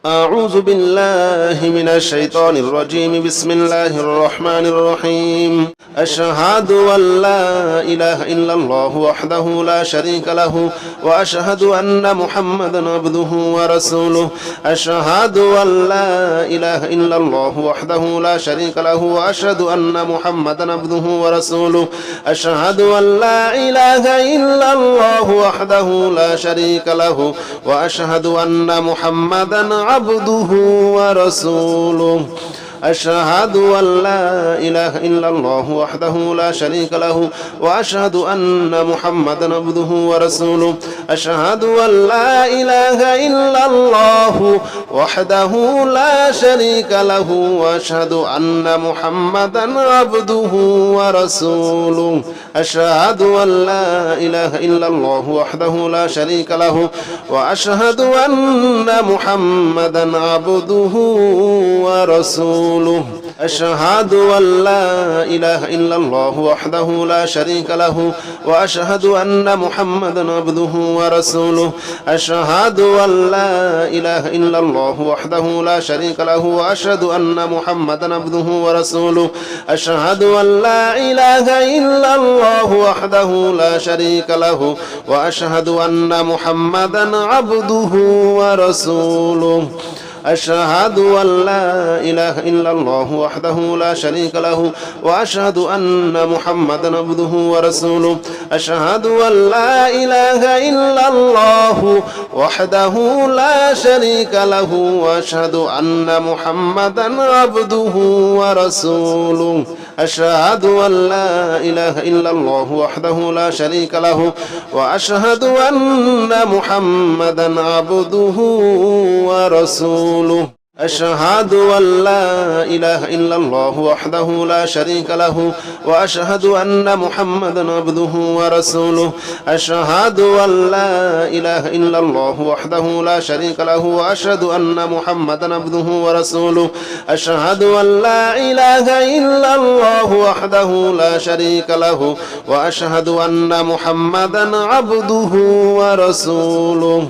أعوذ بالله من الشيطان الرجيم. بسم الله الرحمن الرحيم. أشهد أن لا إله إلا الله وحده لا شريك له وأشهد أن محمدا عبده ورسوله. أشهد أن لا إله إلا الله وحده لا شريك له وأشهد أن محمدا عبده ورسوله. أشهد أن لا إله إلا الله وحده لا شريك له وأشهد أن محمدا عبده ورسوله. أشهد أن لا إله إلا الله وحده لا شريك له وأشهد أن محمدا عبده ورسوله. أشهد أن لا إله إلا الله وحده لا شريك له وأشهد أن محمدا عبده ورسوله. أشهد أن لا إله إلا الله وحده لا شريك له وأشهد أن محمدا عبده ورسوله. أشهد أن لا إله إلا الله وحده لا شريك له وأشهد أن محمدا عبده ورسوله. أشهد أن لا إله إلا الله وحده لا شريك له وأشهد أن محمدا عبده ورسوله. أشهد أن لا إله إلا الله وحده لا شريك له وأشهد أن محمدا عبده ورسوله. أشهد أن لا إله إلا الله وحده لا شريك له وأشهد أن محمدا عبده ورسوله. أشهد أن لا إله إلا الله وحده لا شريك له وأشهد أن محمدا عبده ورسوله. أشهد أن لا إله إلا الله وحده لا شريك له وأشهد أن محمدا عبده ورسوله. أشهد أن لا إله إلا الله وحده لا شريك له وأشهد أن محمدا عبده ورسوله. أشهد أن لا إله إلا الله وحده لا شريك له وأشهد أن محمدا عبده ورسوله. أشهد أن لا إله إلا الله وحده لا شريك له وأشهد أن محمدا عبده ورسوله.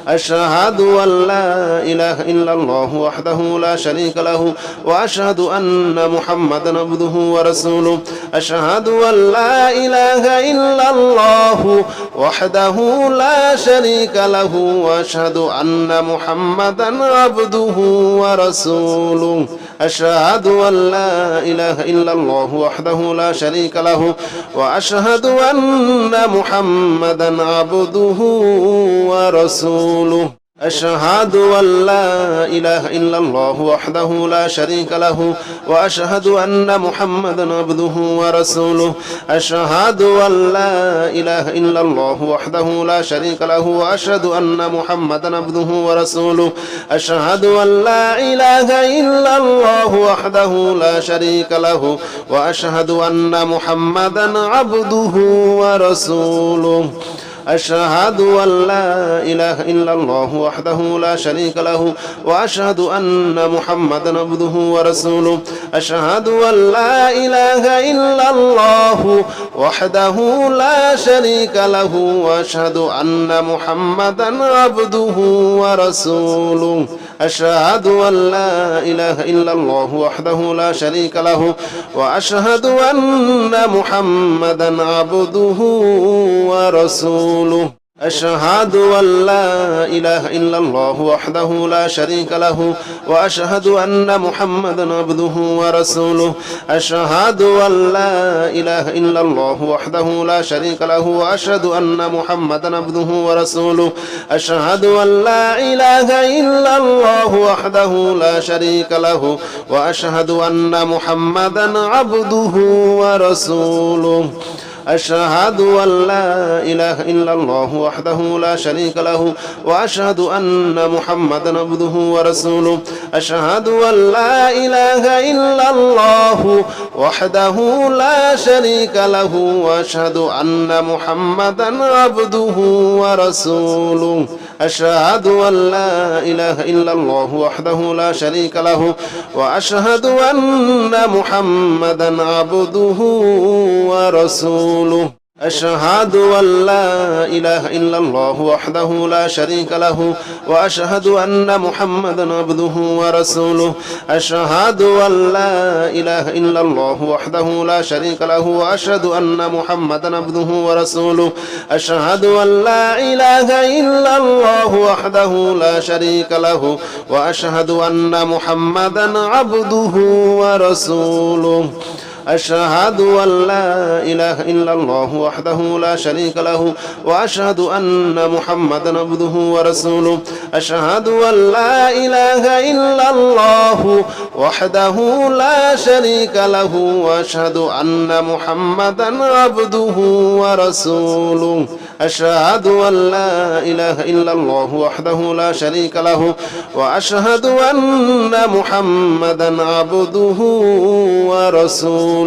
أشهد أن لا إله إلا الله وحده لا شريك له وأشهد أن محمدا عبده ورسوله. أشهد أن لا إله إلا الله وحده لا شريك له وأشهد أن محمدا عبده ورسوله. أشهد أن لا إله إلا الله وحده لا شريك له وأشهد أن محمدا عبده ورسوله. أشهد أن لا إله إلا الله وحده لا شريك له وأشهد أن محمدا عبده ورسوله. أشهد أن لا إله إلا الله وحده لا شريك له وأشهد أن محمدا عبده ورسوله. أشهد أن لا إله إلا الله وحده لا شريك له وأشهد أن محمدا عبده ورسوله. أشهد أن لا إله إلا الله وحده لا شريك له وأشهد أن محمدا عبده ورسوله. أشهد أن لا إله إلا الله وحده لا شريك له وأشهد أن محمدا عبده ورسوله. أشهد أن لا إله إلا الله وحده لا شريك له وأشهد أن محمدا عبده ورسوله. أشهد أن لا إله إلا الله وحده لا شريك له وأشهد أن محمدا عبده ورسوله. أشهد أن لا إله إلا الله وحده لا شريك له وأشهد أن محمدا عبده ورسوله. أشهد أن لا إله إلا الله وحده لا شريك له وأشهد أن محمدا عبده ورسوله. أشهد أن لا إله إلا الله وحده لا شريك له وأشهد أن محمدا عبده ورسوله. أشهد أن لا إله إلا الله وحده لا شريك له وأشهد أن محمدا عبده ورسوله. أشهد أن لا إله إلا الله وحده لا شريك له وأشهد أن محمدا عبده ورسوله. أشهد أن لا إله إلا الله وحده لا شريك له وأشهد أن محمدا عبده ورسوله أشهد أن لا إله إلا الله وحده لا شريك له وأشهد أن محمدا عبده ورسوله أشهد أن لا إله إلا الله وحده لا شريك له وأشهد أن محمدا عبده ورسوله أشهد أن لا إله إلا الله وحده لا شريك له وأشهد أن محمدا عبده ورسوله أشهد أن لا إله إلا الله وحده لا شريك له وأشهد أن محمدا عبده ورسوله أشهد أن لا إله إلا الله وحده لا شريك له وأشهد أن محمدا عبده ورسوله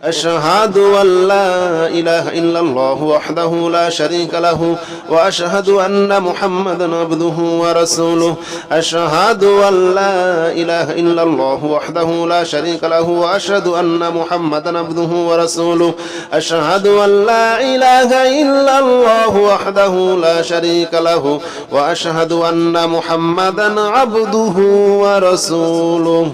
أشهد أن لا إله إلا الله وحده لا شريك له وأشهد أن محمدا عبده ورسوله أشهد أن لا إله إلا الله وحده لا شريك له وأشهد أن محمدا عبده ورسوله أشهد أن لا إله إلا الله وحده لا شريك له وأشهد أن محمدا عبده ورسوله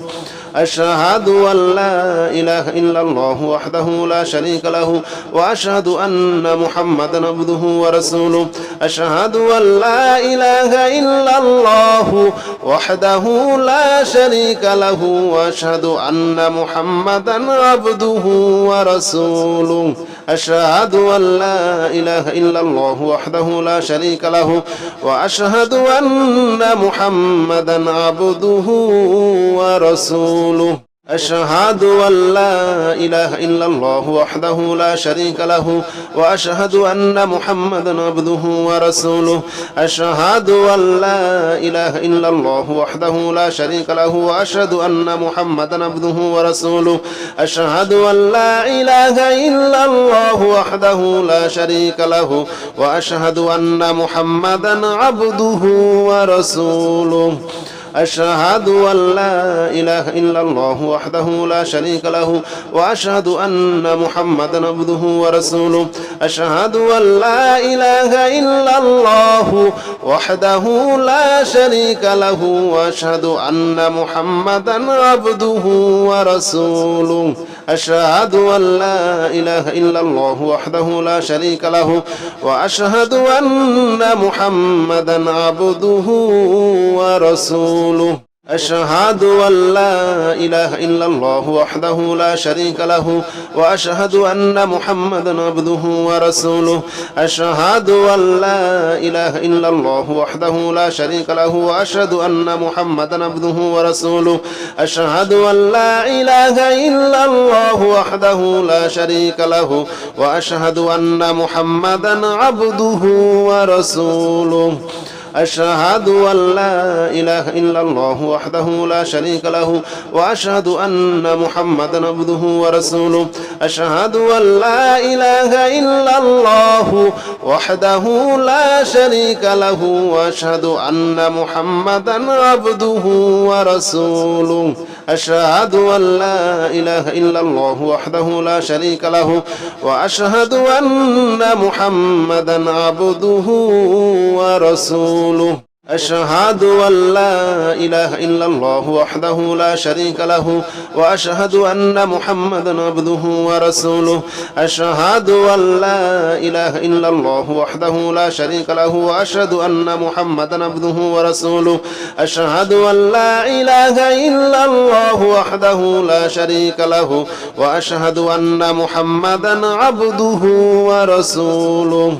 أشهد أن لا إله إلا الله وحده لا شريك له وأشهد أن محمدا عبده ورسوله أشهد أن لا إله إلا الله وحده لا شريك له وأشهد أن محمدا عبده ورسوله أشهد أن لا إله إلا الله وحده لا شريك له وأشهد أن محمدا عبده ورسوله أشهد أن لا إله إلا الله وحده لا شريك له وأشهد أن محمدا عبده ورسوله أشهد أن لا إله إلا الله وحده لا شريك له وأشهد أن محمدا عبده ورسوله أشهد أن لا إله إلا الله وحده لا شريك له وأشهد أن محمدا عبده ورسوله أشهد أن لا إله إلا الله وحده لا شريك له وأشهد أن محمدا عبده ورسوله أشهد أن لا إله إلا الله وحده لا شريك له وأشهد أن محمدا عبده ورسوله أشهد أن لا إله إلا الله وحده لا شريك له وأشهد أن محمدا عبده ورسوله أشهد أن لا إله إلا الله وحده لا شريك له وأشهد أن محمدا عبده ورسوله أشهد أن لا إله إلا الله وحده لا شريك له وأشهد أن محمدا عبده ورسوله أشهد أن لا إله إلا الله وحده لا شريك له وأشهد أن محمدا عبده ورسوله أشهد أن لا إله إلا الله وحده لا شريك له وأشهد أن محمدا عبده ورسوله أشهد أن لا إله إلا الله وحده لا شريك له وأشهد أن محمدا عبده ورسوله أشهد أن لا إله إلا الله وحده لا شريك له وأشهد أن محمدا عبده ورسوله أشهد أن لا إله إلا الله وحده لا شريك له وأشهد أن محمدا عبده ورسوله أشهد أن لا إله إلا الله وحده لا شريك له وأشهد أن محمدا عبده ورسوله أشهد أن لا إله إلا الله وحده لا شريك له وأشهد أن محمدا عبده ورسوله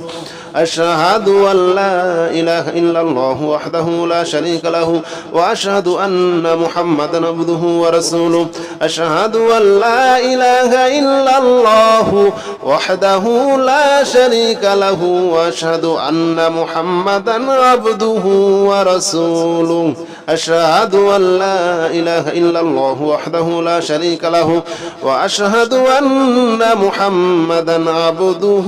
أشهد أن لا إله إلا الله وحده لا شريك له وأشهد أن محمدا عبده ورسوله أشهد أن لا إله إلا الله وحده لا شريك له وأشهد أن محمدا عبده ورسوله أشهد أن لا إله إلا الله وحده لا شريك له وأشهد أن محمدا عبده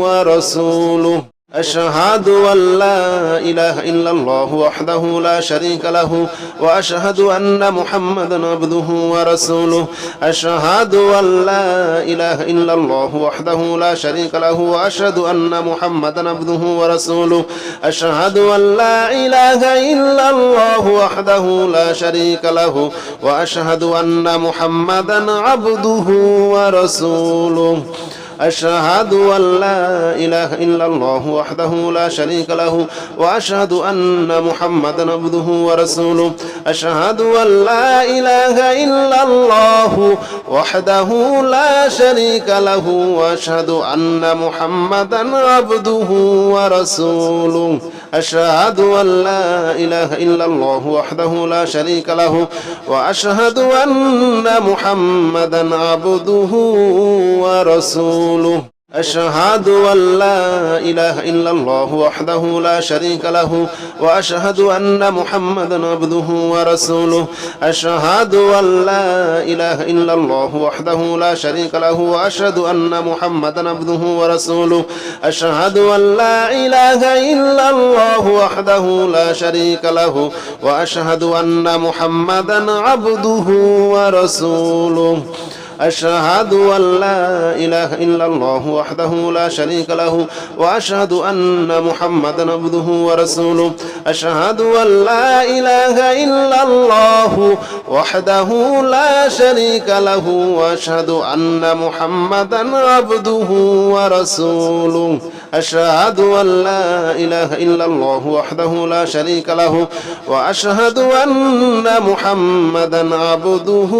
ورسوله أشهد أن لا إله إلا الله وحده لا شريك له وأشهد أن محمدا عبده ورسوله أشهد أن لا إله إلا الله وحده لا شريك له وأشهد أن محمدا عبده ورسوله أشهد أن لا إله إلا الله وحده لا شريك له وأشهد أن محمدا عبده ورسوله أشهد أن لا إله إلا الله وحده لا شريك له وأشهد أن محمدا عبده ورسوله أشهد أن لا إله إلا الله وحده لا شريك له وأشهد أن محمدا عبده ورسوله أشهد أن لا إله إلا الله وحده لا شريك له وأشهد أن محمدا عبده ورسوله أشهد أن لا إله إلا الله وحده لا شريك له وأشهد أن محمدا عبده ورسوله أشهد أن لا إله إلا الله وحده لا شريك له وأشهد أن محمدا عبده ورسوله أشهد أن لا إله إلا الله وحده لا شريك له وأشهد أن محمدا عبده ورسوله أشهد أن لا إله إلا الله وحده لا شريك له وأشهد أن محمدا عبده ورسوله أشهد أن لا إله إلا الله وحده لا شريك له وأشهد أن محمدا عبده ورسوله أشهد أن لا إله إلا الله وحده لا شريك له وأشهد أن محمدا عبده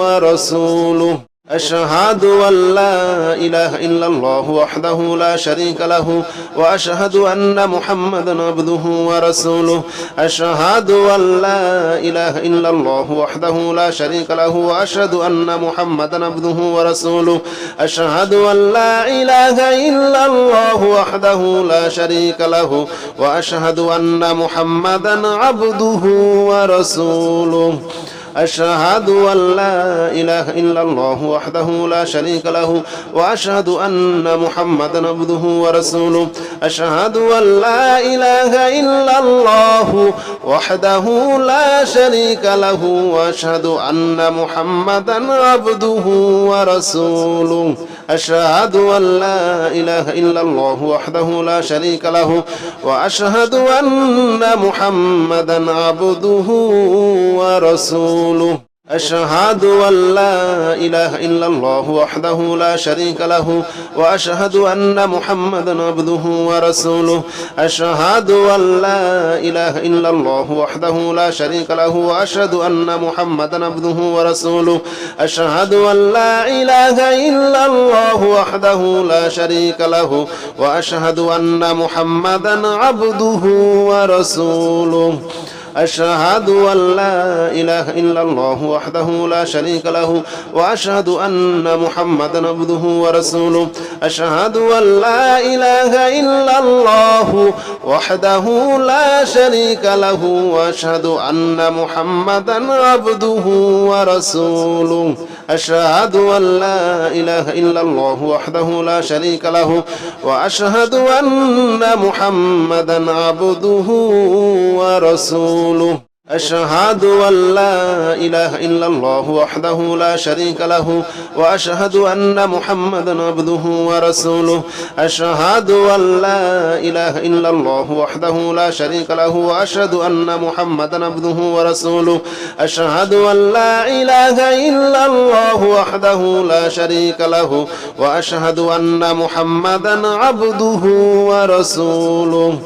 ورسوله أشهد أن لا إله إلا الله وحده لا شريك له وأشهد أن محمدا عبده ورسوله أشهد أن لا إله إلا الله وحده لا شريك له وأشهد أن محمدا عبده ورسوله أشهد أن لا إله إلا الله وحده لا شريك له وأشهد أن محمدا عبده ورسوله أشهد أن لا إله إلا الله وحده لا شريك له وأشهد أن محمدا عبده ورسوله أشهد أن لا إله إلا الله وحده لا شريك له وأشهد أن محمدا عبده ورسوله أشهد أن لا إله إلا الله وحده لا شريك له وأشهد أن محمدا عبده ورسوله أشهد أن لا إله إلا الله وحده لا شريك له وأشهد أن محمدا عبده ورسوله أشهد أن لا إله إلا الله وحده لا شريك له وأشهد أن محمدا عبده ورسوله أشهد أن لا إله إلا الله وحده لا شريك له وأشهد أن محمدا عبده ورسوله أشهد أن لا إله إلا الله وحده لا شريك له وأشهد أن محمدا عبده ورسوله أشهد أن لا إله إلا الله وحده لا شريك له وأشهد أن محمدا عبده ورسوله أشهد أن لا إله إلا الله وحده لا شريك له وأشهد أن محمدا عبده ورسوله أشهد أن لا إله إلا الله وحده لا شريك له وأشهد أن محمدا عبده ورسوله أشهد أن لا إله إلا الله وحده لا شريك له وأشهد أن محمدا عبده ورسوله أشهد أن لا إله إلا الله وحده لا شريك له وأشهد أن محمدا عبده ورسوله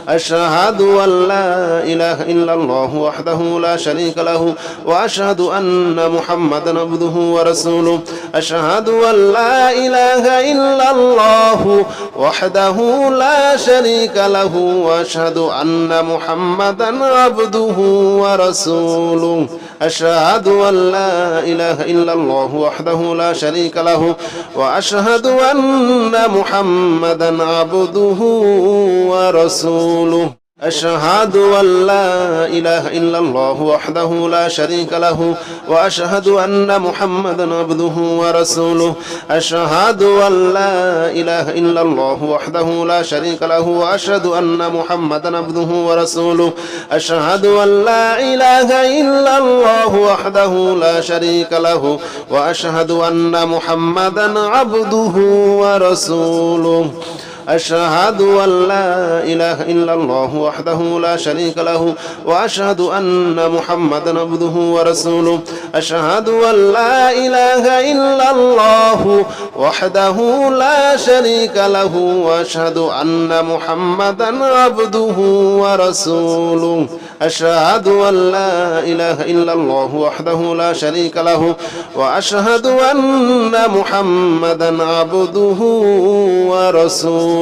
أشهد أن لا إله إلا الله وحده لا شريك له وأشهد أن محمدا عبده ورسوله أشهد أن لا إله إلا الله وحده لا شريك له وأشهد أن محمدا عبده ورسوله أشهد أن لا إله إلا الله وحده لا شريك له وأشهد أن محمدا عبده ورسوله أشهد أن لا إله إلا الله وحده لا شريك له وأشهد أن محمدا عبده ورسوله أشهد أن لا إله إلا الله وحده لا شريك له وأشهد أن محمدا عبده ورسوله أشهد أن لا إله إلا الله وحده لا شريك له وأشهد أن محمدا عبده ورسوله أشهد أن لا إله إلا الله وحده لا شريك له وأشهد أن محمدا عبده ورسوله أشهد أن لا إله إلا الله وحده لا شريك له وأشهد أن محمدا عبده ورسوله أشهد أن لا إله إلا الله وحده لا شريك له وأشهد أن محمدا عبده ورسوله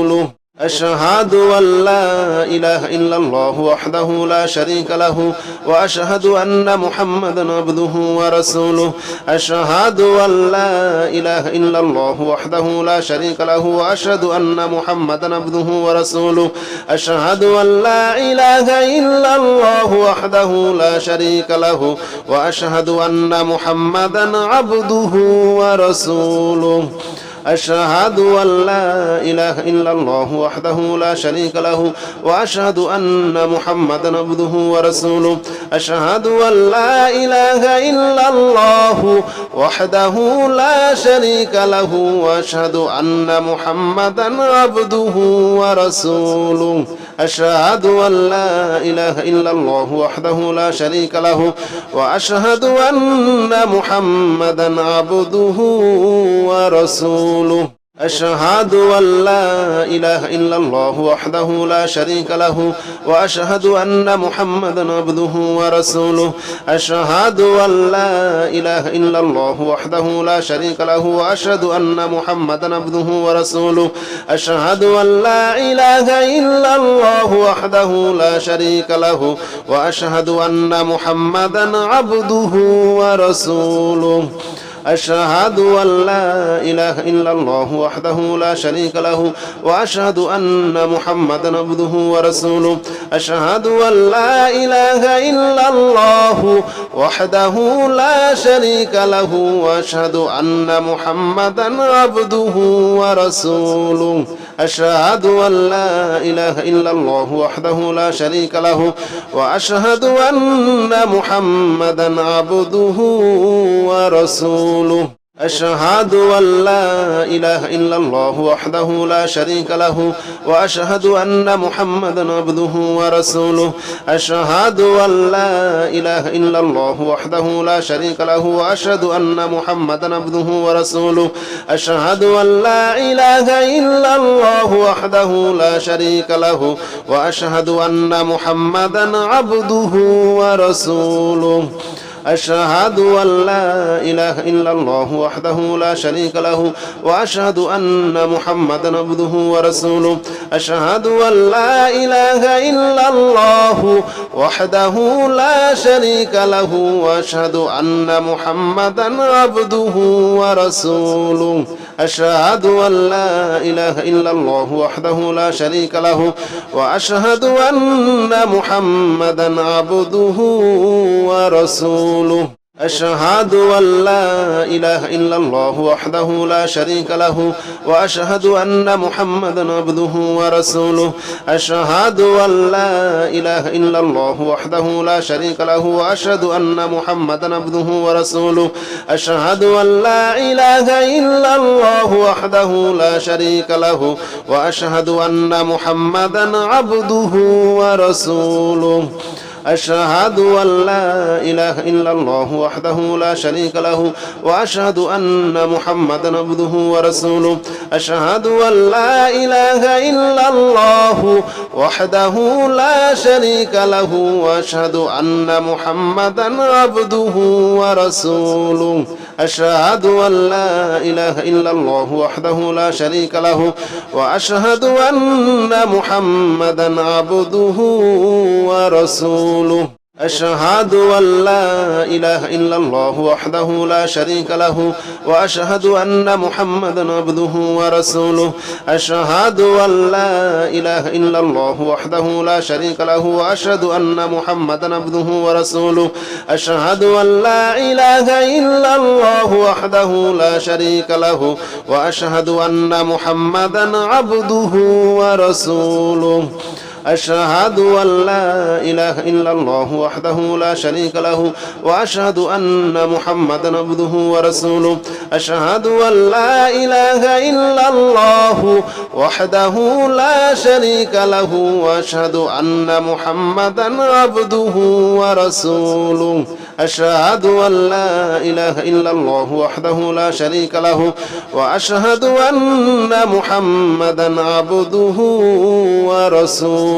أشهد أن لا إله إلا الله وحده لا شريك له وأشهد أن محمدا عبده ورسوله أشهد أن لا إله إلا الله وحده لا شريك له وأشهد أن محمدا عبده ورسوله أشهد أن لا إله إلا الله وحده لا شريك له وأشهد أن محمدا عبده ورسوله أشهد أن لا إله إلا الله وحده لا شريك له وأشهد أن محمدا عبده ورسوله أشهد أن لا إله إلا الله وحده لا شريك له وأشهد أن محمدا عبده ورسوله أشهد أن لا إله إلا الله وحده لا شريك له وأشهد أن محمدا عبده ورسوله أشهد أن لا إله إلا الله وحده لا شريك له وأشهد أن محمدا عبده ورسوله أشهد أن لا إله إلا الله وحده لا شريك له وأشهد أن محمدا عبده ورسوله أشهد أن لا إله إلا الله وحده لا شريك له وأشهد أن محمدا عبده ورسوله أشهد أن لا إله إلا الله وحده لا شريك له وأشهد أن محمدا عبده ورسوله أشهد أن لا إله إلا الله وحده لا شريك له وأشهد أن محمدا عبده ورسوله أشهد أن لا إله إلا الله وحده لا شريك له وأشهد أن محمدا عبده ورسوله أشهد أن لا إله إلا الله وحده لا شريك له وأشهد أن محمدا عبده ورسوله أشهد أن لا إله إلا الله وحده لا شريك له وأشهد أن محمدا عبده ورسوله أشهد أن لا إله إلا الله وحده لا شريك له وأشهد أن محمدا عبده ورسوله أشهد أن لا إله إلا الله وحده لا شريك له وأشهد أن محمدا عبده ورسوله أشهد أن لا إله إلا الله وحده لا شريك له وأشهد أن محمدا عبده ورسوله أشهد أن لا إله إلا الله وحده لا شريك له وأشهد أن محمدا عبده ورسوله أشهد أن لا إله إلا الله وحده لا شريك له وأشهد أن محمدا عبده ورسوله أشهد أن لا إله إلا الله وحده لا شريك له وأشهد أن محمدا عبده ورسوله أشهد أن لا إله إلا الله وحده لا شريك له وأشهد أن محمدا عبده ورسوله أشهد أن لا إله إلا الله وحده لا شريك له وأشهد أن محمدا عبده ورسوله أشهد أن لا إله إلا الله وحده لا شريك له وأشهد أن محمدا عبده ورسوله أشهد أن لا إله إلا الله وحده لا شريك له وأشهد أن محمدا عبده ورسوله أشهد أن لا إله إلا الله وحده لا شريك له وأشهد أن محمدا عبده ورسوله أشهد أن لا إله إلا الله وحده لا شريك له وأشهد أن محمدا عبده ورسوله أشهد أن لا إله إلا الله وحده لا شريك له وأشهد أن محمدا عبده ورسوله أشهد أن لا إله إلا الله وحده لا شريك له وأشهد أن محمدا عبده ورسوله أشهد أن لا إله إلا الله وحده لا شريك له وأشهد أن محمدا عبده ورسوله أشهد أن لا إله إلا الله وحده لا شريك له وأشهد أن محمدا عبده ورسوله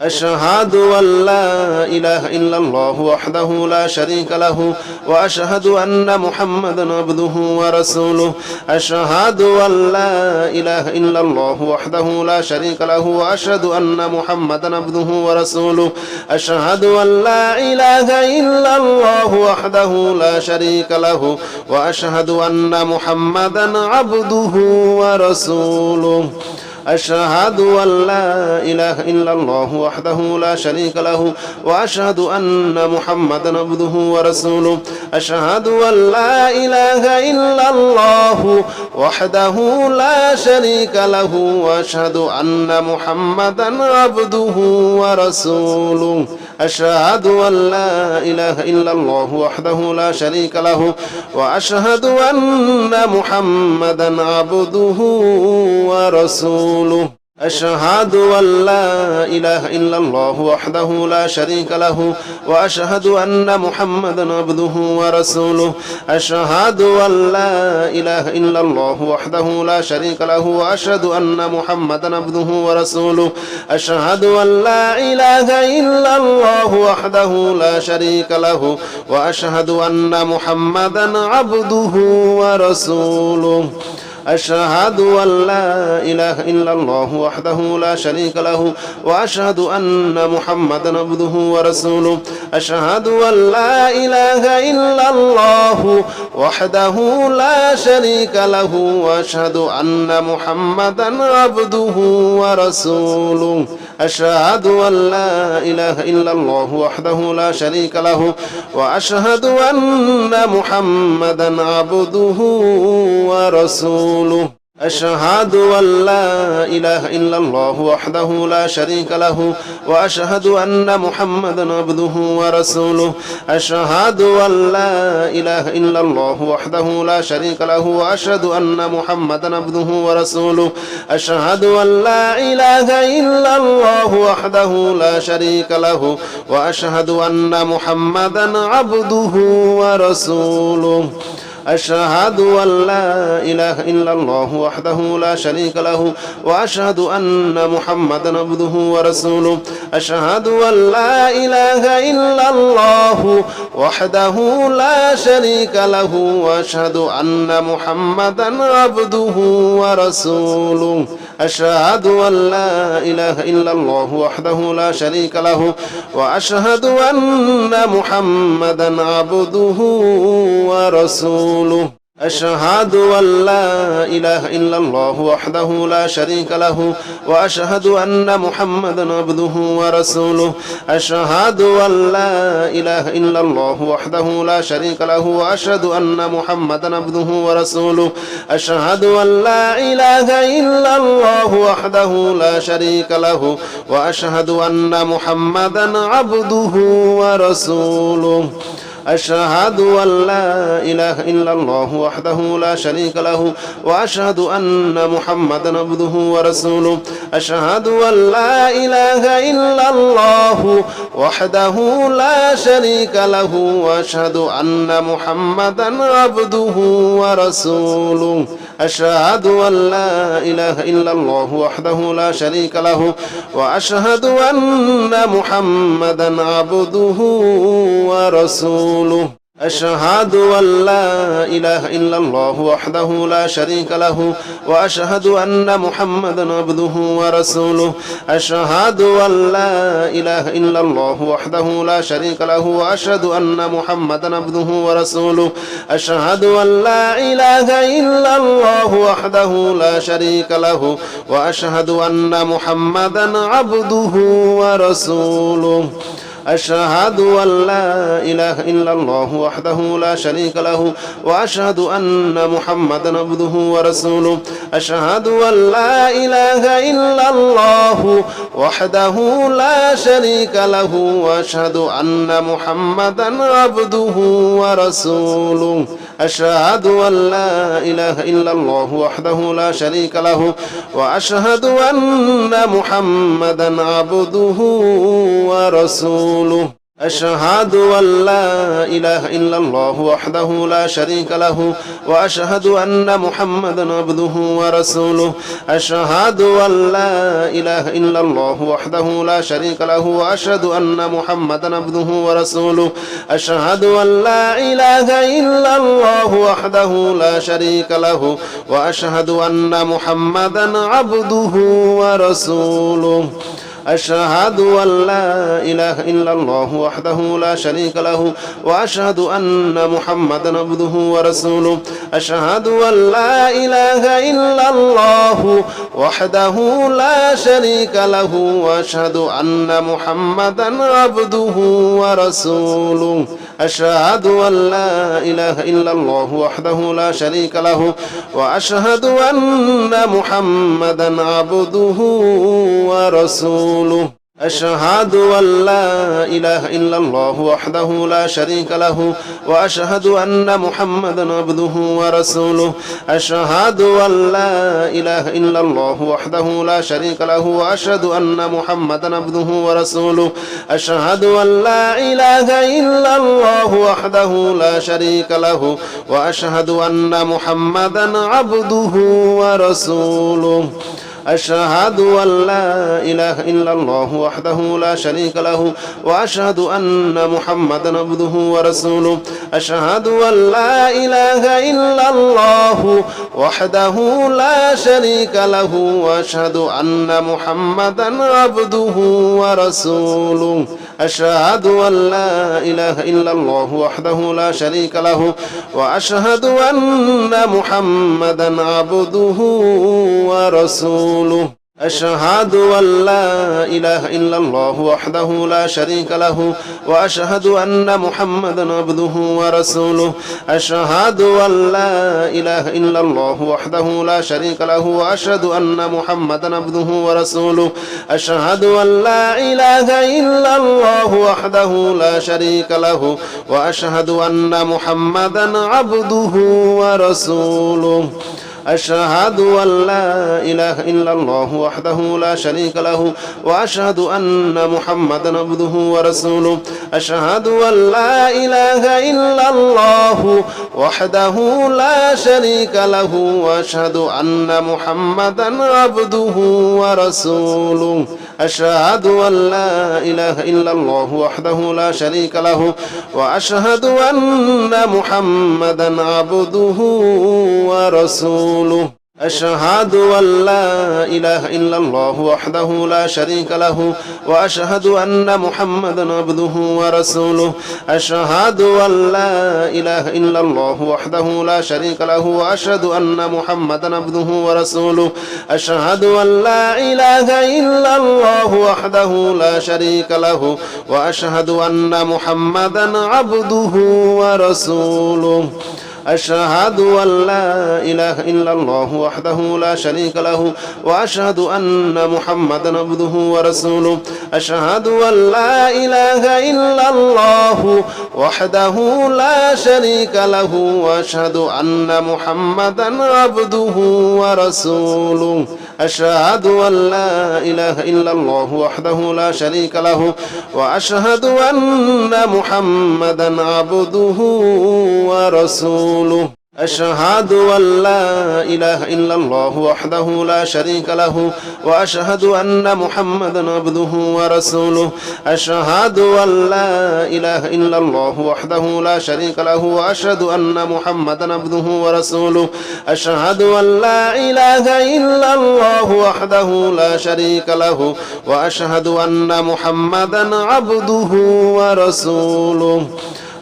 أشهد أن لا إله إلا الله وحده لا شريك له وأشهد أن محمدا عبده ورسوله أشهد أن لا إله إلا الله وحده لا شريك له وأشهد أن محمدا عبده ورسوله أشهد أن لا إله إلا الله وحده لا شريك له وأشهد أن محمدا عبده ورسوله أشهد أن لا إله إلا الله وحده لا شريك له وأشهد أن محمدا عبده ورسوله أشهد أن لا إله إلا الله وحده لا شريك له وأشهد أن محمدا عبده ورسوله أشهد أن لا إله إلا الله وحده لا شريك له وأشهد أن محمدا عبده ورسوله أشهد أن لا إله إلا الله وحده لا شريك له وأشهد أن محمدا عبده ورسوله أشهد أن لا إله إلا الله وحده لا شريك له وأشهد أن محمدا عبده ورسوله أشهد أن لا إله إلا الله وحده لا شريك له وأشهد أن محمدا عبده ورسوله أشهد أن لا إله إلا الله وحده لا شريك له وأشهد أن محمدا عبده ورسوله أشهد أن لا إله إلا الله وحده لا شريك له وأشهد أن محمدا عبده ورسوله أشهد أن لا إله إلا الله وحده لا شريك له وأشهد أن محمدا عبده ورسوله أشهد أن لا إله إلا الله وحده لا شريك له وأشهد أن محمدا عبده ورسوله أشهد أن لا إله إلا الله وحده لا شريك له وأشهد أن محمدا عبده ورسوله أشهد أن لا إله إلا الله وحده لا شريك له وأشهد أن محمدا عبده ورسوله أشهد أن لا إله إلا الله وحده لا شريك له وأشهد أن محمدا عبده ورسوله أشهد أن لا إله إلا الله وحده لا شريك له وأشهد أن محمدا عبده ورسوله أشهد أن لا إله إلا الله وحده لا شريك له وأشهد أن محمدا عبده ورسوله أشهد أن لا إله إلا الله وحده لا شريك له وأشهد أن محمدا عبده ورسوله أشهد أن لا إله إلا الله وحده لا شريك له وأشهد أن محمدا عبده ورسوله أشهد أن لا إله إلا الله وحده لا شريك له وأشهد أن محمدا عبده ورسوله أشهد أن لا إله إلا الله وحده لا شريك له وأشهد أن محمدا عبده ورسوله أشهد أن لا إله إلا الله وحده لا شريك له وأشهد أن محمدا عبده ورسوله أشهد أن لا إله إلا الله وحده لا شريك له وأشهد أن محمدا عبده ورسوله أشهد أن لا إله إلا الله وحده لا شريك له وأشهد أن محمدا عبده ورسوله أشهد أن لا إله إلا الله وحده لا شريك له وأشهد أن محمدا عبده ورسوله أشهد أن لا إله إلا الله وحده لا شريك له وأشهد أن محمدا عبده ورسوله أشهد أن لا إله إلا الله وحده لا شريك له وأشهد أن محمدا عبده ورسوله أشهد أن لا إله إلا الله وحده لا شريك له وأشهد أن محمدا عبده ورسوله أشهد أن لا إله إلا الله وحده لا شريك له وأشهد أن محمدا عبده ورسوله أشهد أن لا إله إلا الله وحده لا شريك له وأشهد أن محمدا عبده ورسوله أشهد أن لا إله إلا الله وحده لا شريك له وأشهد أن محمدا عبده ورسوله أشهد أن لا إله إلا الله وحده لا شريك له وأشهد أن محمدا عبده ورسوله أشهد أن لا إله إلا الله وحده لا شريك له وأشهد أن محمدا عبده ورسوله أشهد أن لا إله إلا الله وحده لا شريك له وأشهد أن محمدا عبده ورسوله أشهد أن لا إله إلا الله وحده لا شريك له وأشهد أن محمدا عبده ورسوله أشهد أن لا إله إلا الله وحده لا شريك له وأشهد أن محمدا عبده ورسوله أشهد أن لا إله إلا الله وحده لا شريك له وأشهد أن محمدا عبده ورسوله أشهد أن لا إله إلا الله وحده لا شريك له وأشهد أن محمدا عبده ورسوله أشهد أن لا إله إلا الله وحده لا شريك له وأشهد أن محمدا عبده ورسوله أشهد أن لا إله إلا الله وحده لا شريك له وأشهد أن محمدا عبده ورسوله أشهد أن لا إله إلا الله وحده لا شريك له وأشهد أن محمدا عبده ورسوله أشهد أن لا إله إلا الله وحده لا شريك له وأشهد أن محمدا عبده ورسوله أشهد أن لا إله إلا الله وحده لا شريك له وأشهد أن محمدا عبده ورسوله أشهد أن لا إله إلا الله وحده لا شريك له وأشهد أن محمدا عبده ورسوله أشهد أن لا إله إلا الله وحده لا شريك له وأشهد أن محمدا عبده ورسوله أشهد أن لا إله إلا الله وحده لا شريك له وأشهد أن محمدا عبده ورسوله أشهد أن لا إله إلا الله وحده لا شريك له وأشهد أن محمدا عبده ورسوله أشهد أن لا إله إلا الله وحده لا شريك له وأشهد أن محمدا عبده ورسوله أشهد أن لا إله إلا الله وحده لا شريك له وأشهد أن محمدا عبده ورسوله أشهد أن لا إله إلا الله وحده لا شريك له وأشهد أن محمدا عبده ورسوله أشهد أن لا إله إلا الله وحده لا شريك له وأشهد أن محمدا عبده ورسوله أشهد أن لا إله إلا الله وحده لا شريك له وأشهد أن محمدا عبده ورسوله أشهد أن لا إله إلا الله وحده لا شريك له وأشهد أن محمدا عبده ورسوله أشهد أن لا إله إلا الله وحده لا شريك له وأشهد أن محمدا عبده ورسوله أشهد أن لا إله إلا الله وحده لا شريك له وأشهد أن محمدا عبده ورسوله أشهد أن لا إله إلا الله وحده لا شريك له وأشهد أن محمدا عبده ورسوله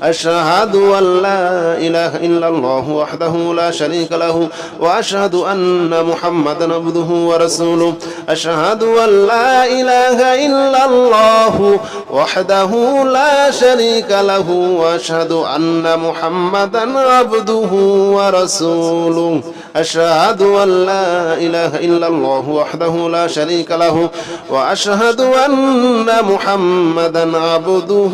أشهد أن لا إله إلا الله وحده لا شريك له وأشهد أن محمدا عبده ورسوله أشهد أن لا إله إلا الله وحده لا شريك له وأشهد أن محمدا عبده ورسوله أشهد أن لا إله إلا الله وحده لا شريك له وأشهد أن محمدا عبده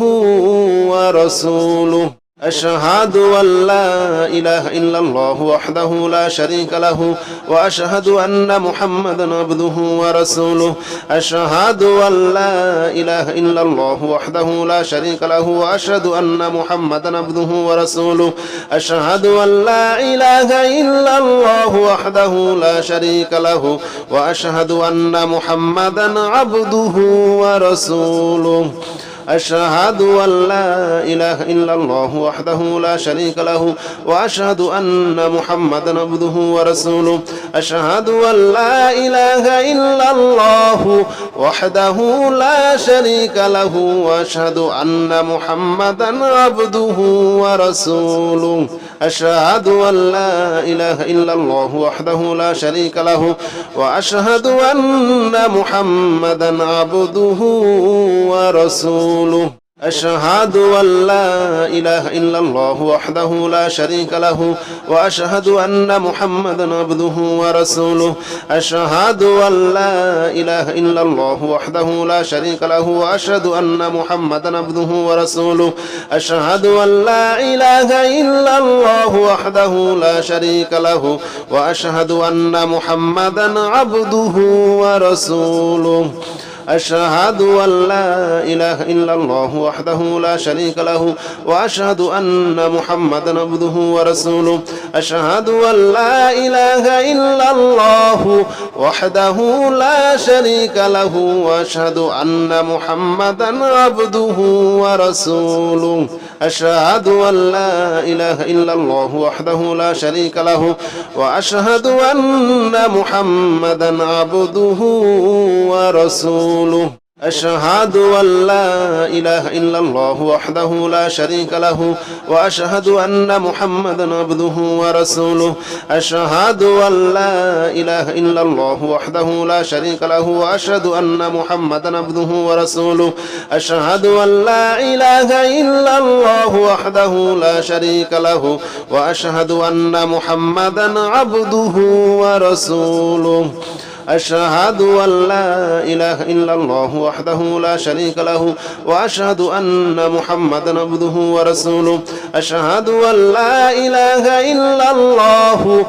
ورسوله أشهد أن لا إله إلا الله وحده لا شريك له وأشهد أن محمدا عبده ورسوله أشهد أن لا إله إلا الله وحده لا شريك له وأشهد أن محمدا عبده ورسوله أشهد أن لا إله إلا الله وحده لا شريك له وأشهد أن محمدا عبده ورسوله أشهد أن لا إله إلا الله وحده لا شريك له وأشهد أن محمدا عبده ورسوله أشهد أن لا إله إلا الله وحده لا شريك له وأشهد أن محمدا عبده ورسوله أشهد أن لا إله إلا الله وحده لا شريك له وأشهد أن محمدا عبده ورسوله أشهد أن لا إله إلا الله وحده لا شريك له وأشهد أن محمدا عبده ورسوله أشهد أن لا إله إلا الله وحده لا شريك له وأشهد أن محمدا عبده ورسوله أشهد أن لا إله إلا الله وحده لا شريك له وأشهد أن محمدا عبده ورسوله أشهد أن لا إله إلا الله وحده لا شريك له وأشهد أن محمدا عبده ورسوله أشهد أن لا إله إلا الله وحده لا شريك له وأشهد أن محمدا عبده ورسوله أشهد أن لا إله إلا الله وحده لا شريك له وأشهد أن محمدا عبده ورسوله أشهد أن لا إله إلا الله وحده لا شريك له وأشهد أن محمدا عبده ورسوله أشهد أن لا إله إلا الله وحده لا شريك له وأشهد أن محمدا عبده ورسوله أشهد أن لا إله إلا الله وحده لا شريك له وأشهد أن محمدا عبده ورسوله أشهد أن لا إله إلا الله وحده لا شريك له وأشهد أن محمدا عبده ورسوله أشهد أن لا إله إلا الله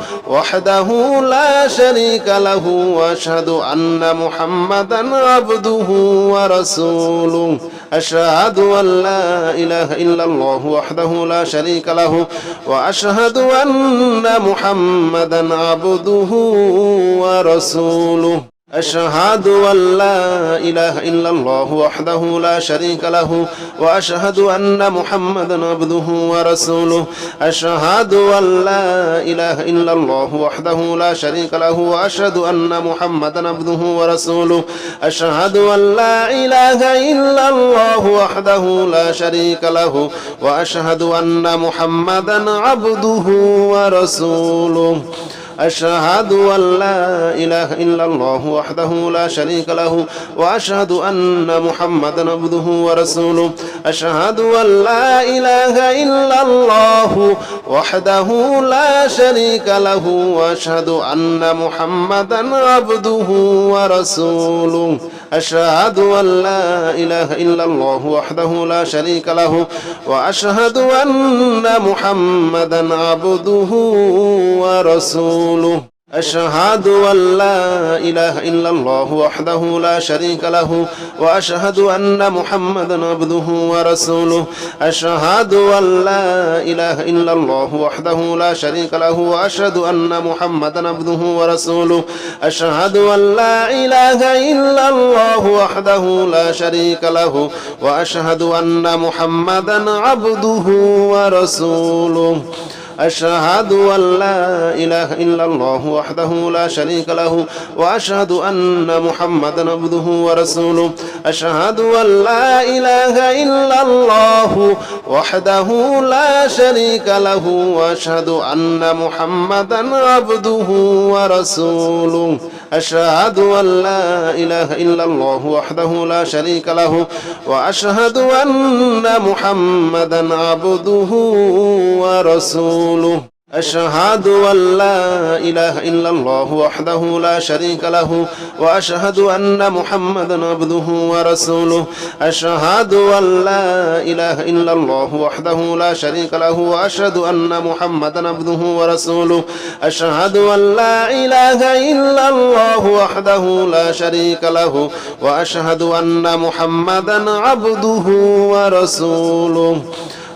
وحده لا شريك له وأشهد أن محمدا عبده ورسوله أشهد أن لا إله إلا الله وحده لا شريك له وأشهد أن محمدا عبده ورسوله أشهد أن لا إله إلا الله وحده لا شريك له وأشهد أن محمدا عبده ورسوله أشهد أن لا إله إلا الله وحده لا شريك له وأشهد أن محمدا عبده ورسوله أشهد أن لا إله إلا الله وحده لا شريك له وأشهد أن محمدا عبده ورسوله أشهد أن لا إله إلا الله وحده لا شريك له وأشهد أن محمدا عبده ورسوله أشهد أن لا إله إلا الله وحده لا شريك له وأشهد أن محمدا عبده ورسوله أشهد أن لا إله إلا الله وحده لا شريك له وأشهد أن محمدا عبده ورسوله أشهد أن لا إله إلا الله وحده لا شريك له وأشهد أن محمدا عبده ورسوله أشهد أن لا إله إلا الله وحده لا شريك له وأشهد أن محمدا عبده ورسوله أشهد أن لا إله إلا الله وحده لا شريك له وأشهد أن محمدا عبده ورسوله أشهد أن لا إله إلا الله وحده لا شريك له وأشهد أن محمدا عبده ورسوله أشهد أن لا إله إلا الله وحده لا شريك له وأشهد أن محمدا عبده ورسوله أشهد أن لا إله إلا الله وحده لا شريك له وأشهد أن محمدا عبده ورسوله أشهد أن لا إله إلا الله وحده لا شريك له وأشهد أن محمدا عبده ورسوله أشهد أن لا إله إلا الله وحده لا شريك له وأشهد أن محمدا عبده ورسوله أشهد أن لا إله إلا الله وحده لا شريك له وأشهد أن محمدا عبده ورسوله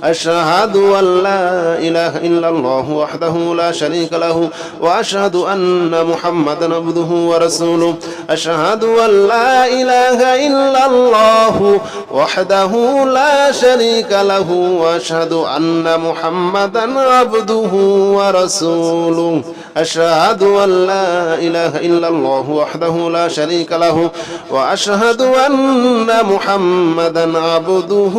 أشهد أن لا إله إلا الله وحده لا شريك له وأشهد أن محمدا عبده ورسوله أشهد أن لا إله إلا الله وحده لا شريك له وأشهد أن محمدا عبده ورسوله أشهد أن لا إله إلا الله وحده لا شريك له وأشهد أن محمدا عبده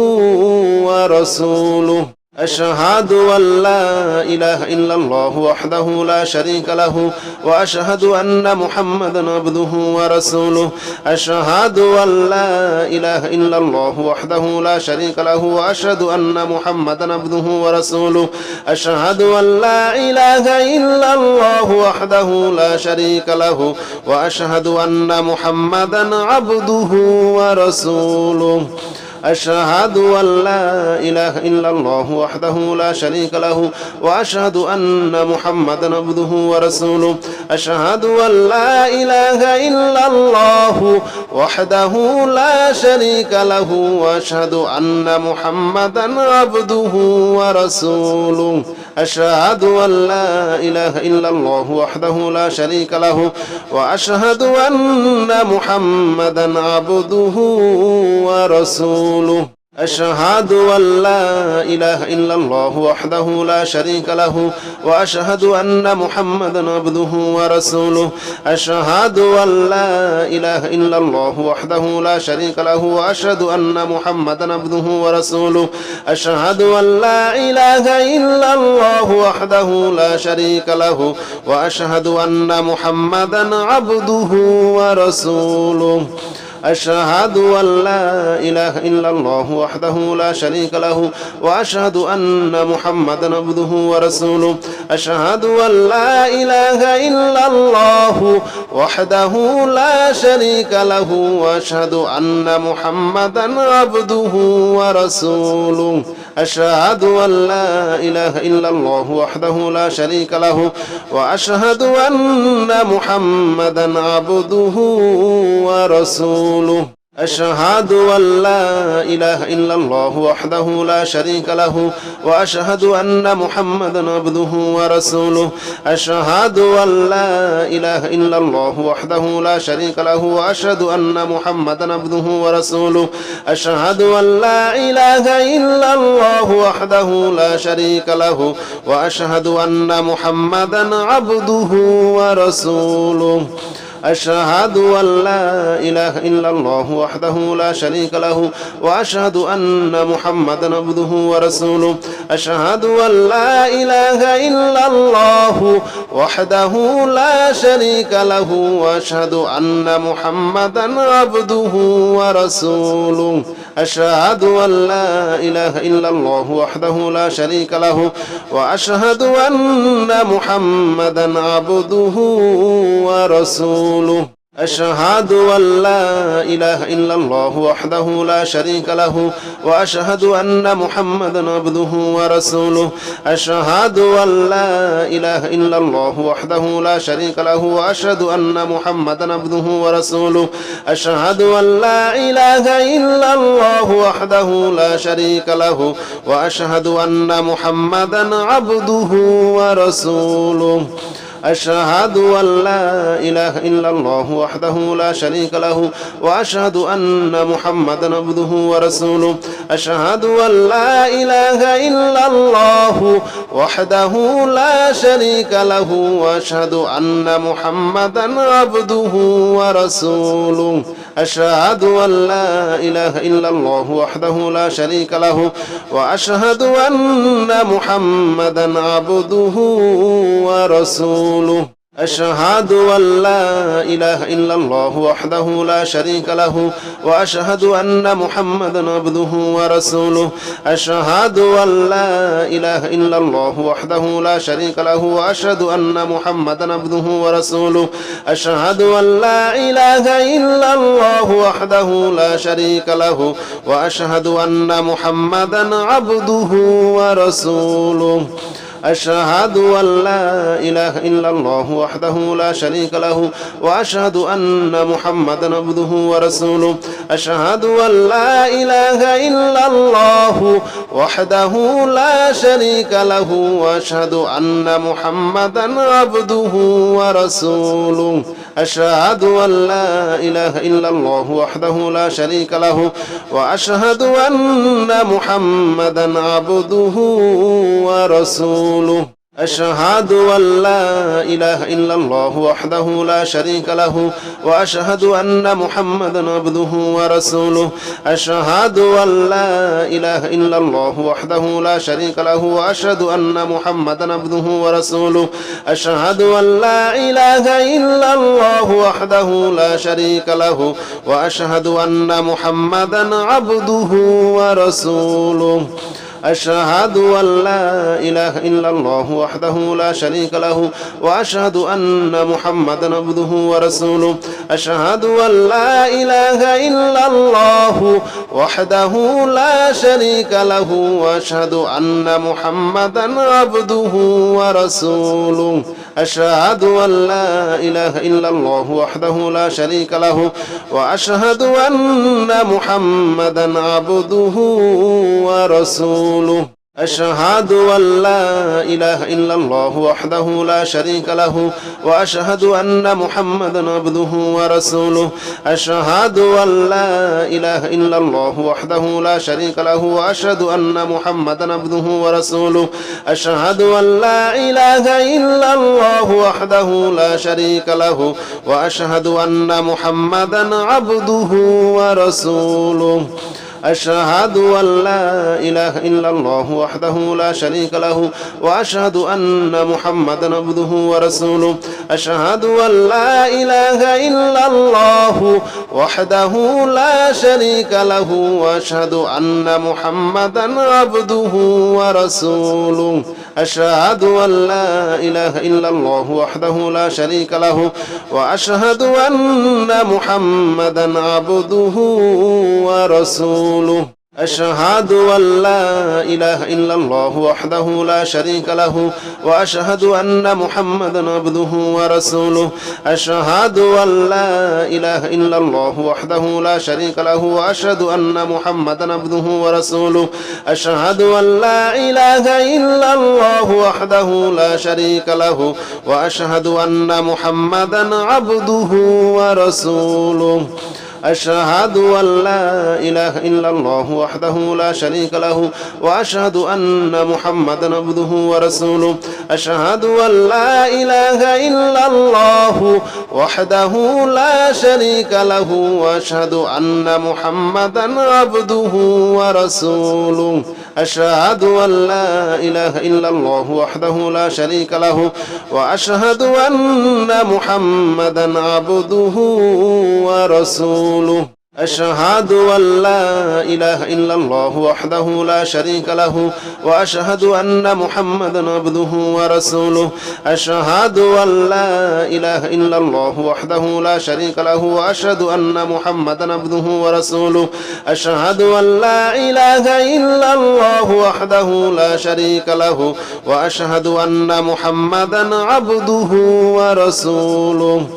ورسوله أشهد أن لا إله إلا الله وحده لا شريك له وأشهد أن محمدا عبده ورسوله أشهد أن لا إله إلا الله وحده لا شريك له وأشهد أن محمدا عبده ورسوله أشهد أن لا إله إلا الله وحده لا شريك له وأشهد أن محمدا عبده ورسوله أشهد أن لا إله إلا الله وحده لا شريك له وأشهد أن محمدا عبده ورسوله أشهد أن لا إله إلا الله وحده لا شريك له وأشهد أن محمدا عبده ورسوله أشهد أن لا إله إلا الله وحده لا شريك له وأشهد أن محمدا عبده ورسوله أشهد أن لا إله إلا الله وحده لا شريك له وأشهد أن محمدا عبده ورسوله أشهد أن لا إله إلا الله وحده لا شريك له وأشهد أن محمدا عبده ورسوله أشهد أن لا إله إلا الله وحده لا شريك له وأشهد أن محمدا عبده ورسوله أشهد أن لا إله إلا الله وحده لا شريك له وأشهد أن محمدا عبده ورسوله أشهد أن لا إله إلا الله وحده لا شريك له وأشهد أن محمدا عبده ورسوله أشهد أن لا إله إلا الله وحده لا شريك له وأشهد أن محمدا عبده ورسوله أشهد أن لا إله إلا الله وحده لا شريك له وأشهد أن محمدا عبده ورسوله أشهد أن لا إله إلا الله وحده لا شريك له وأشهد أن محمدا عبده ورسوله أشهد أن لا إله إلا الله وحده لا شريك له وأشهد أن محمدا عبده ورسوله أشهد أن لا إله إلا الله وحده لا شريك له وأشهد أن محمدا عبده ورسوله أشهد أن لا إله إلا الله وحده لا شريك له وأشهد أن محمدا عبده ورسوله أشهد أن لا إله إلا الله وحده لا شريك له وأشهد أن محمدا عبده ورسوله أشهد أن لا إله إلا الله وحده لا شريك له وأشهد أن محمدا عبده ورسوله أشهد أن لا إله إلا الله وحده لا شريك له وأشهد أن محمدا عبده ورسوله أشهد أن لا إله إلا الله وحده لا شريك له وأشهد أن محمدا عبده ورسوله أشهد أن لا إله إلا الله وحده لا شريك له وأشهد أن محمدا عبده ورسوله أشهد أن لا إله إلا الله وحده لا شريك له وأشهد أن محمدا عبده ورسوله أشهد أن لا إله إلا الله وحده لا شريك له وأشهد أن محمدا عبده ورسوله أشهد أن لا إله إلا الله وحده لا شريك له وأشهد أن محمدا عبده ورسوله أشهد أن لا إله إلا الله وحده لا شريك له وأشهد أن محمدا عبده ورسوله أشهد أن لا إله إلا الله وحده لا شريك له وأشهد أن محمدا عبده ورسوله أشهد أن لا إله إلا الله وحده لا شريك له وأشهد أن محمدا عبده ورسوله أشهد أن لا إله إلا الله وحده لا شريك له وأشهد أن محمدا عبده ورسوله أشهد أن لا إله إلا الله وحده لا شريك له وأشهد أن محمدا عبده ورسوله أشهد أن لا إله إلا الله وحده لا شريك له وأشهد أن محمدا عبده ورسوله أشهد أن لا إله إلا الله وحده لا شريك له وأشهد أن محمدا عبده ورسوله أشهد أن لا إله إلا الله وحده لا شريك له وأشهد أن محمدا عبده ورسوله أشهد أن لا إله إلا الله وحده لا شريك له وأشهد أن محمدا عبده ورسوله أشهد أن لا إله إلا الله وحده لا شريك له وأشهد أن محمدا عبده ورسوله أشهد أن لا إله إلا الله وحده لا شريك له وأشهد أن محمدا عبده ورسوله أشهد أن لا إله إلا الله وحده لا شريك له وأشهد أن محمدا عبده ورسوله أشهد أن لا إله إلا الله وحده لا شريك له وأشهد أن محمدا عبده ورسوله أشهد أن لا إله إلا الله وحده لا شريك له وأشهد أن محمدا عبده ورسوله أشهد أن لا إله إلا الله وحده لا شريك له وأشهد أن محمدا عبده ورسوله أشهد أن لا إله إلا الله وحده لا شريك له وأشهد أن محمدا عبده ورسوله أشهد أن لا إله إلا الله وحده لا شريك له وأشهد أن محمدا عبده ورسوله أشهد أن لا إله إلا الله وحده لا شريك له وأشهد أن محمدا عبده ورسوله أشهد أن لا إله إلا الله وحده لا شريك له وأشهد أن محمدا عبده ورسوله أشهد أن لا إله إلا الله وحده لا شريك له وأشهد أن محمدا عبده ورسوله أشهد أن لا إله إلا الله وحده لا شريك له وأشهد أن محمدا عبده ورسوله أشهد أن لا إله إلا الله وحده لا شريك له وأشهد أن محمدا عبده ورسوله أشهد أن لا إله إلا الله وحده لا شريك له وأشهد أن محمدا عبده ورسوله أشهد أن لا إله إلا الله وحده لا شريك له وأشهد أن محمدا عبده ورسوله أشهد أن لا إله إلا الله وحده لا شريك له وأشهد أن محمدا عبده ورسوله أشهد أن لا إله إلا الله وحده لا شريك له وأشهد أن محمدا عبده ورسوله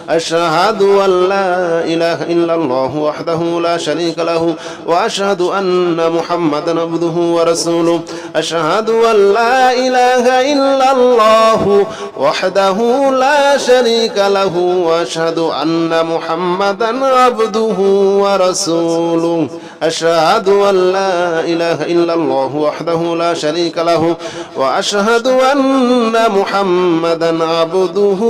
أشهد أن لا إله إلا الله وحده لا شريك له وأشهد أن محمدا عبده ورسوله أشهد أن لا إله إلا الله وحده لا شريك له وأشهد أن محمدا عبده ورسوله أشهد أن لا إله إلا الله وحده لا شريك له وأشهد أن محمدا عبده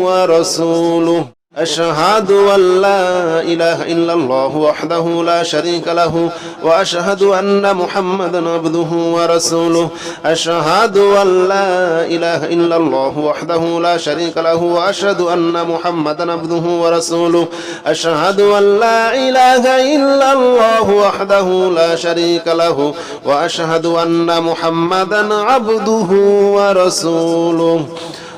ورسوله أشهد أن لا إله إلا الله وحده لا شريك له وأشهد أن محمدا عبده ورسوله أشهد أن لا إله إلا الله وحده لا شريك له وأشهد أن محمدا عبده ورسوله أشهد أن لا إله إلا الله وحده لا شريك له وأشهد أن محمدا عبده ورسوله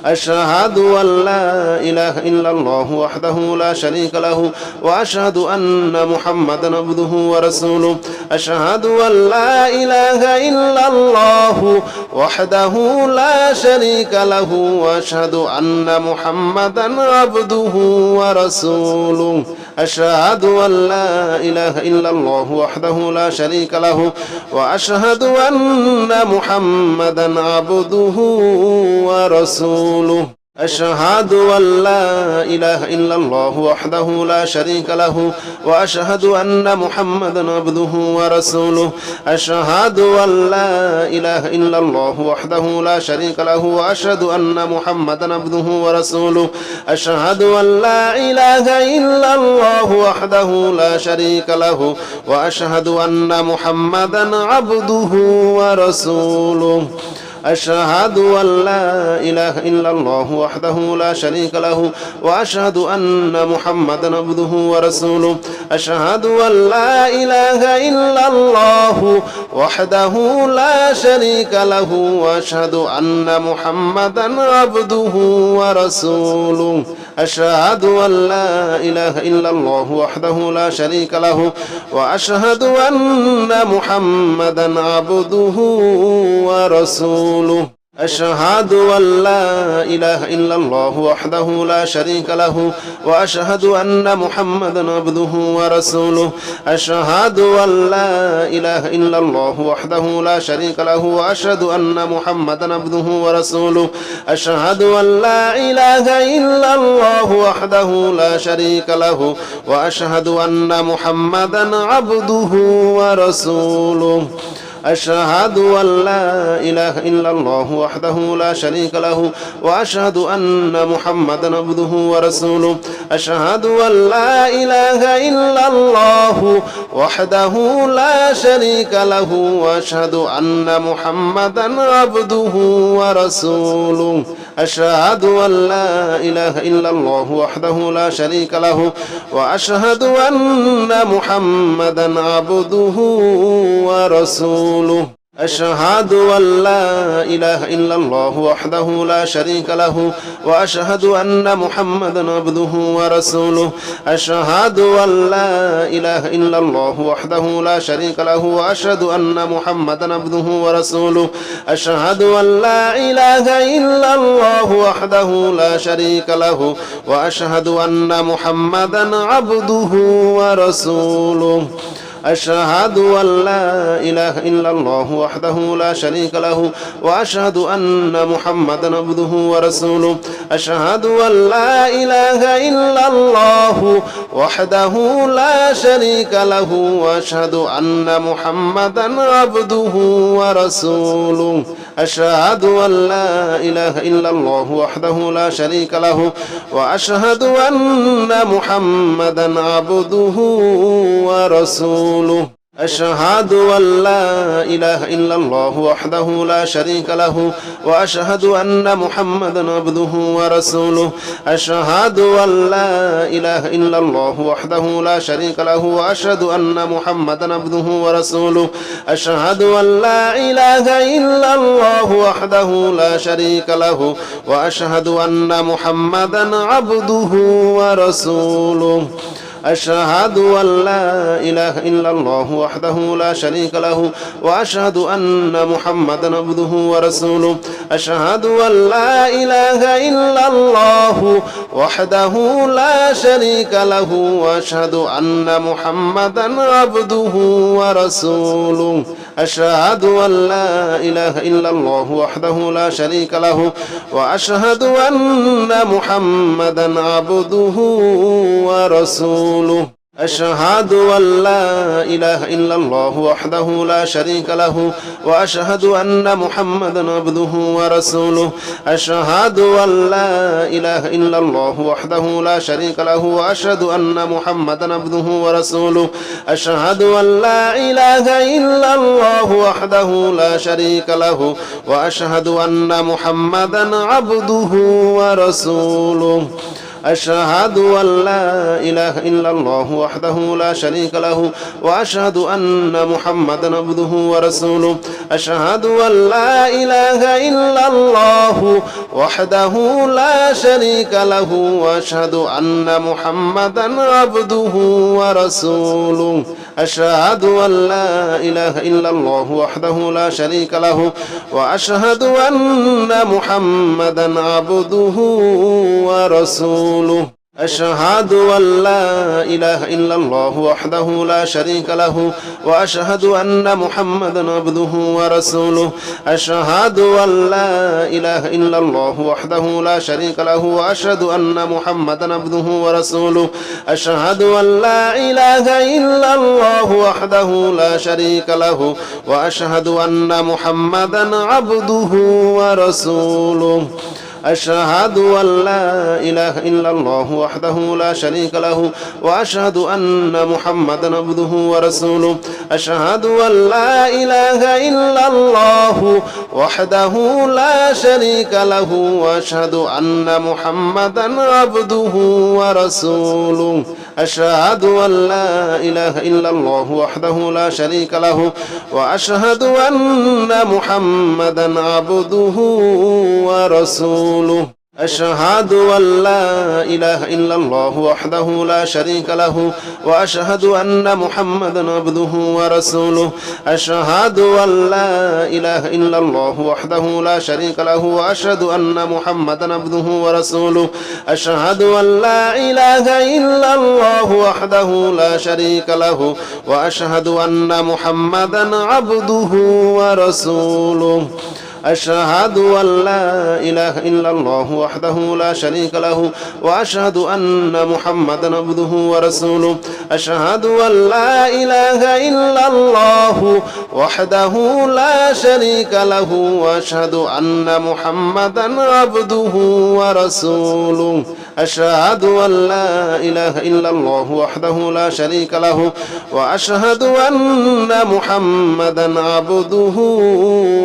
أشهد أن لا إله إلا الله وحده لا شريك له وأشهد أن محمدا عبده ورسوله أشهد أن لا إله إلا الله وحده لا شريك له وأشهد أن محمدا عبده ورسوله أشهد أن لا إله إلا الله وحده لا شريك له وأشهد أن محمدا عبده ورسوله أشهد أن لا إله إلا الله وحده لا شريك له وأشهد أن محمدا عبده ورسوله أشهد أن لا إله إلا الله وحده لا شريك له وأشهد أن محمدا عبده ورسوله أشهد أن لا إله إلا الله وحده لا شريك له وأشهد أن محمدا عبده ورسوله أشهد أن لا إله إلا الله وحده لا شريك له وأشهد أن محمدا عبده ورسوله أشهد أن لا إله إلا الله وحده لا شريك له وأشهد أن محمدا عبده ورسوله أشهد أن لا إله إلا الله وحده لا شريك له وأشهد أن محمدا عبده ورسوله أشهد أن لا إله إلا الله وحده لا شريك له وأشهد أن محمدا عبده ورسوله أشهد أن لا إله إلا الله وحده لا شريك له وأشهد أن محمدا عبده ورسوله أشهد أن لا إله إلا الله وحده لا شريك له وأشهد أن محمدا عبده ورسوله أشهد أن لا إله إلا الله وحده لا شريك له وأشهد أن محمدا عبده ورسوله أشهد أن لا إله إلا الله وحده لا شريك له وأشهد أن محمدا عبده ورسوله أشهد أن لا إله إلا الله وحده لا شريك له وأشهد أن محمدا عبده ورسوله أشهد أن لا إله إلا الله وحده لا شريك له وأشهد أن محمدا عبده ورسوله أشهد أن لا إله إلا الله وحده لا شريك له وأشهد أن محمدا عبده ورسوله أشهد أن لا إله إلا الله وحده لا شريك له وأشهد أن محمدا عبده ورسوله أشهد أن لا إله إلا الله وحده لا شريك له وأشهد أن محمدا عبده ورسوله أشهد أن لا إله إلا الله وحده لا شريك له وأشهد أن محمدا عبده ورسوله أشهد أن لا إله إلا الله وحده لا شريك له وأشهد أن محمدا عبده ورسوله أشهد أن لا إله إلا الله وحده لا شريك له وأشهد أن محمدا عبده ورسوله أشهد أن لا إله إلا الله وحده لا شريك له وأشهد أن محمدا عبده ورسوله أشهد أن لا إله إلا الله وحده لا شريك له وأشهد أن محمدا عبده ورسوله أشهد أن لا إله إلا الله وحده لا شريك له وأشهد أن محمدا عبده ورسوله أشهد أن لا إله إلا الله وحده لا شريك له وأشهد أن محمدا عبده ورسوله أشهد أن لا إله إلا الله وحده لا شريك له وأشهد أن محمدا عبده ورسوله أشهد أن لا إله إلا الله وحده لا شريك له وأشهد أن محمدا عبده ورسوله أشهد أن لا إله إلا الله وحده لا شريك له وأشهد أن محمدا عبده ورسوله أشهد أن لا إله إلا الله وحده لا شريك له وأشهد أن محمدا عبده ورسوله أشهد أن لا إله إلا الله وحده لا شريك له وأشهد أن محمدا عبده ورسوله أشهد أن لا إله إلا الله وحده لا شريك له وأشهد أن محمدا عبده ورسوله أشهد أن لا إله إلا الله وحده لا شريك له وأشهد أن محمدا عبده ورسوله أشهد أن لا إله إلا الله وحده لا شريك له وأشهد أن محمدا عبده ورسوله أشهد أن لا إله إلا الله وحده لا شريك له وأشهد أن محمدا عبده ورسوله أشهد أن لا إله إلا الله وحده لا شريك له وأشهد أن محمدا عبده ورسوله أشهد أن لا إله إلا الله وحده لا شريك له وأشهد أن محمدا عبده ورسوله أشهد أن لا إله إلا الله وحده لا شريك له وأشهد أن محمدا عبده ورسوله أشهد أن لا إله إلا الله وحده لا شريك له وأشهد أن محمدا عبده ورسوله أشهد أن لا إله إلا الله وحده لا شريك له وأشهد أن محمدا عبده ورسوله أشهد أن لا إله إلا الله وحده لا شريك له وأشهد أن محمدا عبده ورسوله أشهد أن لا إله إلا الله وحده لا شريك له وأشهد أن محمدا عبده ورسوله أشهد أن لا إله إلا الله وحده لا شريك له وأشهد أن محمدا عبده ورسوله أشهد أن لا إله إلا الله وحده لا شريك له وأشهد أن محمدا عبده ورسوله أشهد أن لا إله إلا الله وحده لا شريك له وأشهد أن محمدا عبده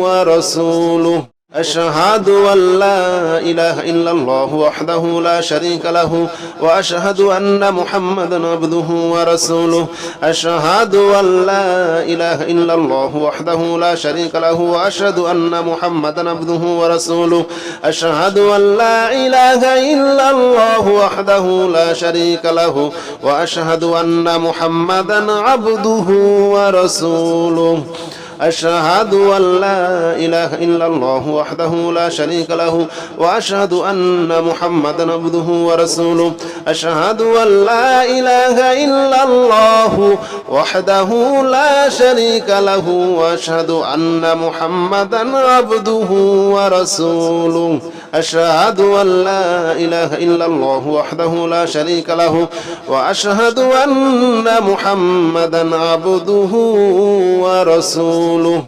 ورسوله أشهد أن لا إله إلا الله وحده لا شريك له وأشهد أن محمدا عبده ورسوله أشهد أن لا إله إلا الله وحده لا شريك له وأشهد أن محمدا عبده ورسوله أشهد أن لا إله إلا الله وحده لا شريك له وأشهد أن محمدا عبده ورسوله أشهد أن لا إله إلا الله وحده لا شريك له وأشهد أن محمدا عبده ورسوله أشهد أن لا إله إلا الله وحده لا شريك له وأشهد أن محمدا عبده ورسوله أشهد أن لا إله إلا الله وحده لا شريك له وأشهد أن محمدا عبده ورسوله